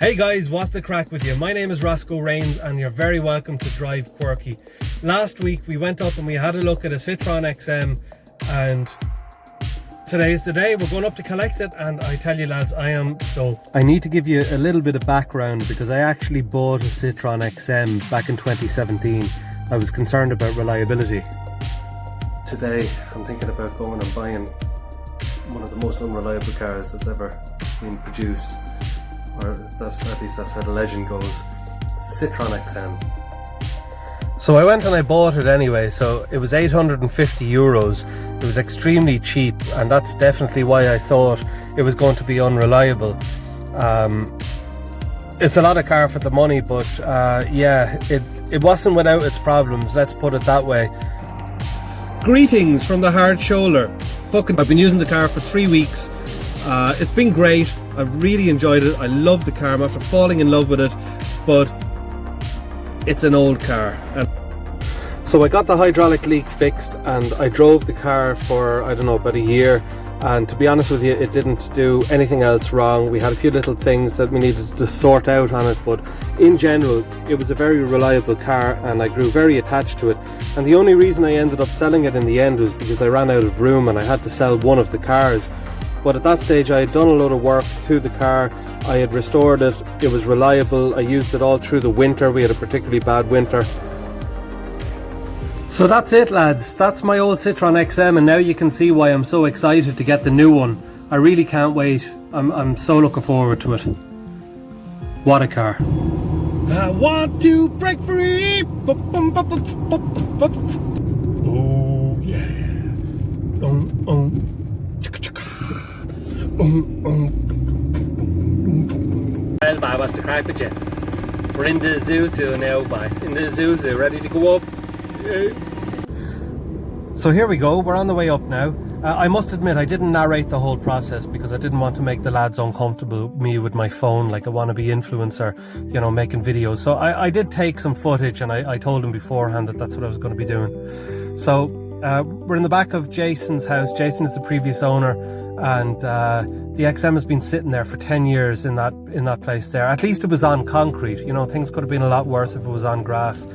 Hey guys, what's the crack with you? My name is Roscoe Rains and you're very welcome to Drive Quirky. Last week we went up and we had a look at a Citroen XM and today's the day. We're going up to collect it and I tell you lads, I am stoked. I need to give you a little bit of background because I actually bought a Citroen XM back in 2017. I was concerned about reliability. Today I'm thinking about going and buying one of the most unreliable cars that's ever been produced. Or at least that's how the legend goes. It's the Citroen XM. So I went and I bought it anyway, so it was 850 euros. It was extremely cheap, and that's definitely why I thought it was going to be unreliable. It's a lot of car for the money, but yeah, it wasn't without its problems, let's put it that way. Greetings from the hard shoulder. I've been using the car for 3 weeks. It's been great. I've really enjoyed it. I love the car. I'm after falling in love with it, but it's an old car. So I got the hydraulic leak fixed and I drove the car for, I don't know, about a year, and to be honest with you, it didn't do anything else wrong. We had a few little things that we needed to sort out on it, but in general it was a very reliable car and I grew very attached to it. And the only reason I ended up selling it in the end was because I ran out of room and I had to sell one of the cars. But at that stage I had done a load of work to the car, I had restored it, it was reliable, I used it all through the winter. We had a particularly bad winter. So that's it lads, that's my old Citroen XM, and now you can see why I'm so excited to get the new one. I really can't wait, I'm so looking forward to it. What a car. I want to break free! Oh yeah. Well, boy, what's the crack with you? We're in the Zuzu now, boy. In the Zuzu, ready to go up. So here we go, we're on the way up now. I must admit I didn't narrate the whole process because I didn't want to make the lads uncomfortable, me with my phone like a wannabe influencer, you know, making videos. So I did take some footage and I told him beforehand that that's what I was going to be doing. So we're in the back of Jason's house. Jason is the previous owner, and the XM has been sitting there for 10 years in that place there. At least it was on concrete, you know, things could have been a lot worse if it was on grass.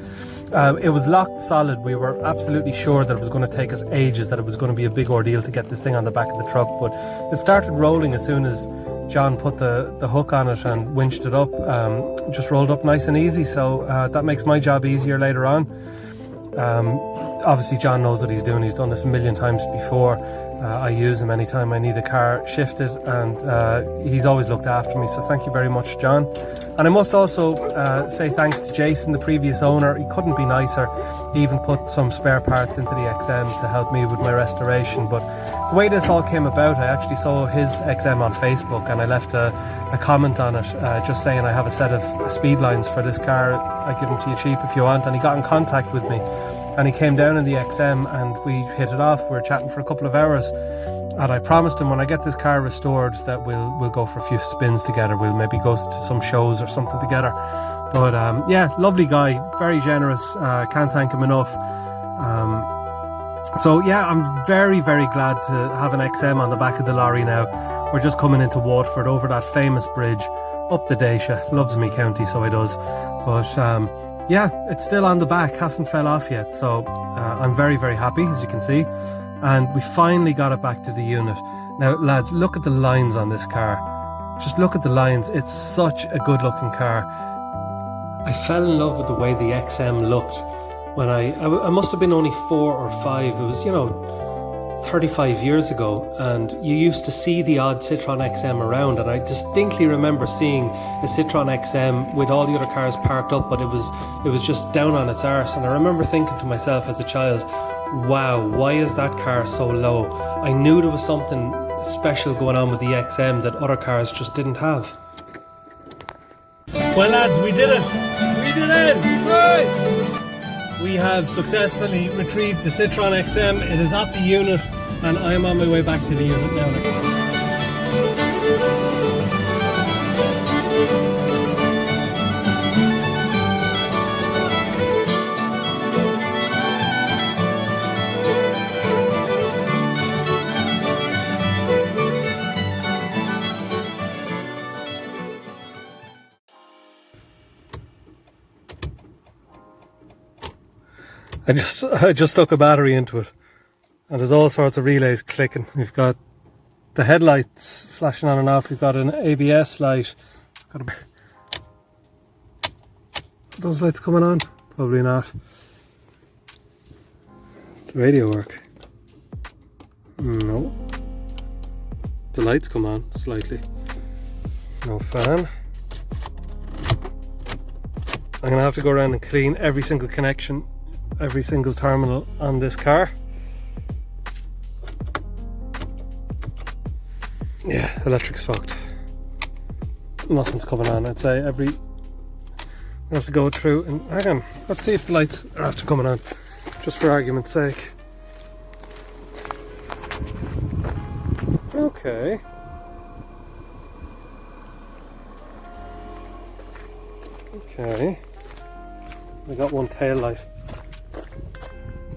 It was locked solid. We were absolutely sure that it was going to take us ages, that it was going to be a big ordeal to get this thing on the back of the truck, but it started rolling as soon as John put the hook on it and winched it up. Just rolled up nice and easy, so that makes my job easier later on. Obviously John knows what he's doing, he's done this a million times before. I use him anytime I need a car shifted, and he's always looked after me, so thank you very much, John. And I must also say thanks to Jason, the previous owner. He couldn't be nicer. He even put some spare parts into the XM to help me with my restoration. But the way this all came about, I actually saw his XM on Facebook and I left a comment on it just saying I have a set of speed lines for this car, I give them to you cheap if you want. And he got in contact with me and he came down in the XM and we hit it off. We were chatting for a couple of hours. And I promised him when I get this car restored that we'll go for a few spins together. We'll maybe go to some shows or something together. But yeah, lovely guy, very generous. Can't thank him enough. So yeah, I'm very, very glad to have an XM on the back of the lorry now. We're just coming into Waterford over that famous bridge up the Dacia. Loves me county, so he does. But yeah, it's still on the back, hasn't fell off yet. So I'm very, very happy, as you can see. And we finally got it back to the unit. Now lads, look at the lines on this car. Just look at the lines. It's such a good looking car. I fell in love with the way the XM looked when I must have been only 4 or 5. It was, you know, 35 years ago, and you used to see the odd Citroen XM around, and I distinctly remember seeing a Citroen XM with all the other cars parked up, but it was just down on its arse. And I remember thinking to myself as a child, wow, why is that car so low? I knew there was something special going on with the XM that other cars just didn't have. Well lads, we did it! We did it! Right! We have successfully retrieved the Citroen XM. It is at the unit and I am on my way back to the unit now. I just stuck a battery into it, and there's all sorts of relays clicking. We've got the headlights flashing on and off. We've got an ABS light. Are those lights coming on? Probably not. Does the radio work? No. The lights come on slightly. No fan. I'm gonna have to go around and clean every single connection, every single terminal on this car. Yeah, electric's fucked. Nothing's coming on. I'd say I have to go through and hang on. Let's see if the lights are after coming on, just for argument's sake. Okay. Okay. We got one tail light,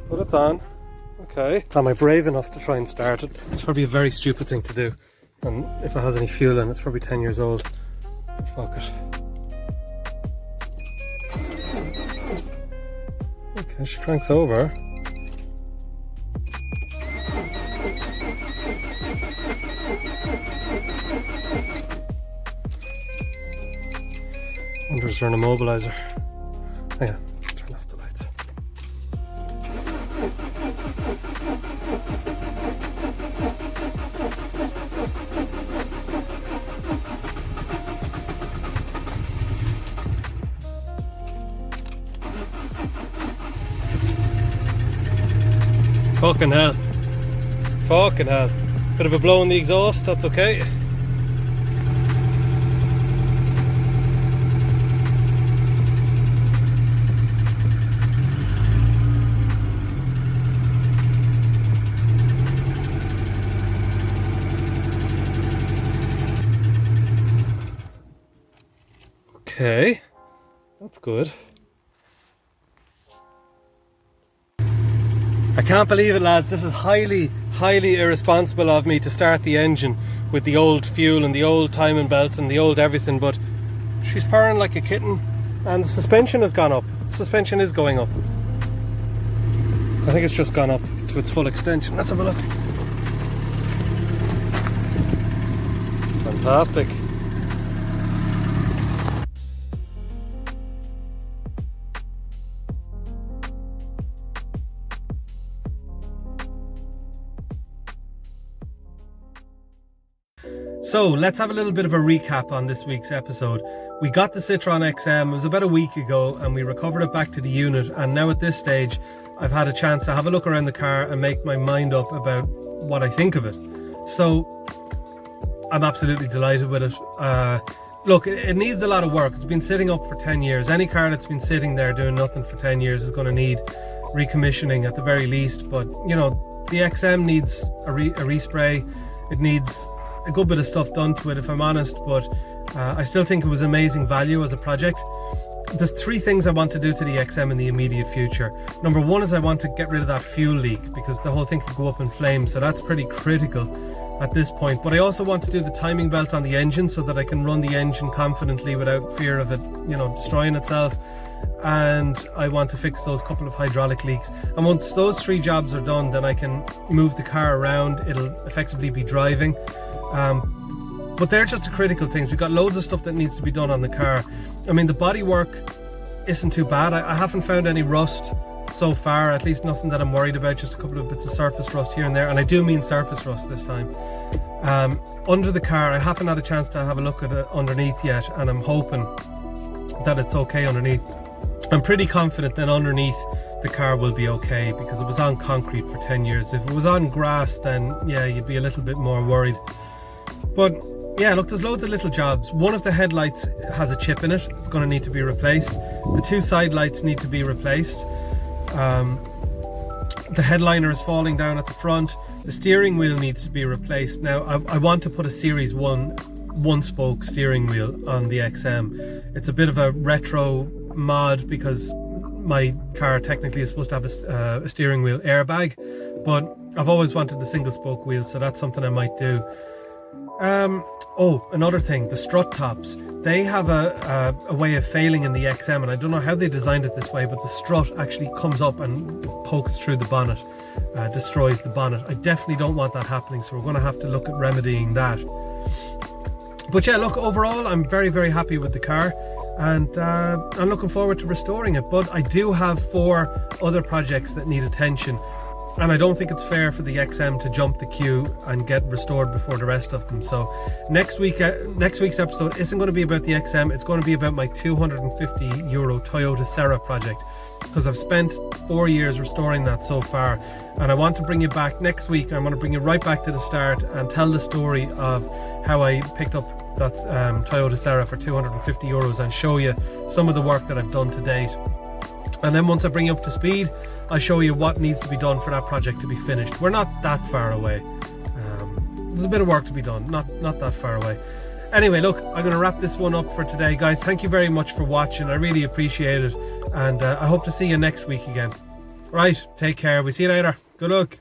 but it's on. Okay. Am I brave enough to try and start it? It's probably a very stupid thing to do, and if it has any fuel in it, it's probably 10 years old. Fuck it. Okay, she cranks over. Wonder is there an immobilizer? Oh yeah, turn off the lights. Fucking hell. Fucking hell. Bit of a blow in the exhaust, that's okay. Okay, that's good. I can't believe it, lads. This is highly irresponsible of me to start the engine with the old fuel and the old timing belt and the old everything, but she's purring like a kitten and the suspension has gone up. The suspension is going up. I think it's just gone up to its full extension. Let's have a look. Fantastic. So let's have a little bit of a recap on this week's episode. We got the Citroen XM, it was about a week ago, and we recovered it back to the unit, and now at this stage I've had a chance to have a look around the car and make my mind up about what I think of it. So I'm absolutely delighted with it. Look, it needs a lot of work. It's been sitting up for 10 years. Any car that's been sitting there doing nothing for 10 years is going to need recommissioning at the very least, but you know, the XM needs a respray. It needs a good bit of stuff done to it, if I'm honest, but I still think it was amazing value as a project. There's three things I want to do to the XM in the immediate future. Number one is I want to get rid of that fuel leak, because the whole thing could go up in flames, so that's pretty critical at this point. But I also want to do the timing belt on the engine so that I can run the engine confidently without fear of it, you know, destroying itself. And I want to fix those couple of hydraulic leaks. And once those three jobs are done, then I can move the car around. It'll effectively be driving. But they're just the critical things. We've got loads of stuff that needs to be done on the car. I mean, the bodywork isn't too bad. I haven't found any rust so far, at least nothing that I'm worried about, just a couple of bits of surface rust here and there, and I do mean surface rust this time. Under the car, I haven't had a chance to have a look at it underneath yet, and I'm hoping that it's okay underneath. I'm pretty confident that underneath the car will be okay, because it was on concrete for 10 years. If it was on grass, then yeah, you'd be a little bit more worried. But yeah, look, there's loads of little jobs. One of the headlights has a chip in it. It's going to need to be replaced. The two side lights need to be replaced. The headliner is falling down at the front. The steering wheel needs to be replaced. Now, I want to put a Series 1 spoke steering wheel on the XM. It's a bit of a retro mod, because my car technically is supposed to have a steering wheel airbag, but I've always wanted the single spoke wheel, so that's something I might do. Oh, another thing, the strut tops. They have a way of failing in the XM, and I don't know how they designed it this way, but the strut actually comes up and pokes through the bonnet, destroys the bonnet. I definitely don't want that happening, so we're going to have to look at remedying that. But yeah, look, overall, I'm very, very happy with the car, and I'm looking forward to restoring it. But I do have 4 other projects that need attention, and I don't think it's fair for the XM to jump the queue and get restored before the rest of them. So next week's episode isn't going to be about the XM. It's going to be about my €250 Toyota Serra project, because I've spent 4 years restoring that so far, and I want to bring you back next week. I want to bring you right back to the start and tell the story of how I picked up that Toyota Serra for €250 and show you some of the work that I've done to date. And then once I bring you up to speed, I'll show you what needs to be done for that project to be finished. We're not that far away. There's a bit of work to be done, not that far away. Anyway, look, I'm going to wrap this one up for today, guys. Thank you very much for watching. I really appreciate it, and I hope to see you next week again. Right, take care. We'll see you later. Good luck.